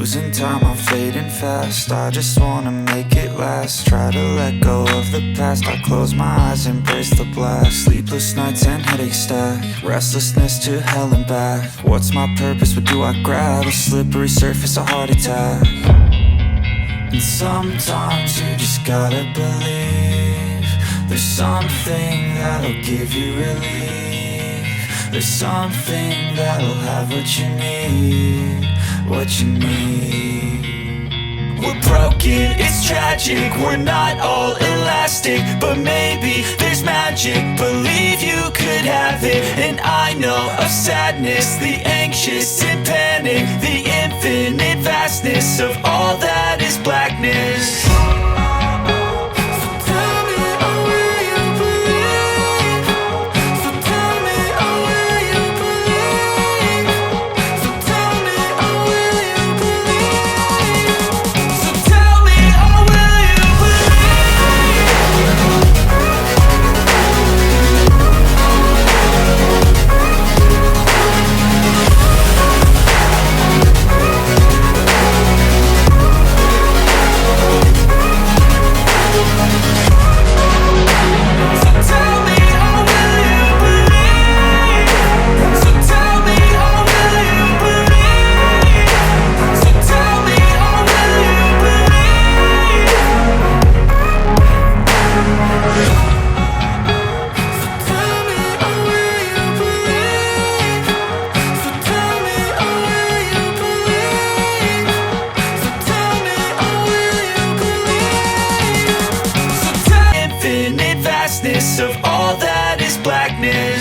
losing time, I'm fading fast. I just wanna make it last. Try to let go of the past. I close my eyes, embrace the blast. Sleepless nights and headaches stack. Restlessness to hell and back. What's my purpose? What do I grab? A slippery surface, a heart attack. And sometimes you just gotta believe there's something that'll give you relief. There's something that'll have what you need, what you need. We're broken, it's tragic, we're not all elastic, but maybe there's magic. Believe you could have it, and I know of sadness, the anxious and panic, the infinite vastness of all that is blackness. Of all that is blackness.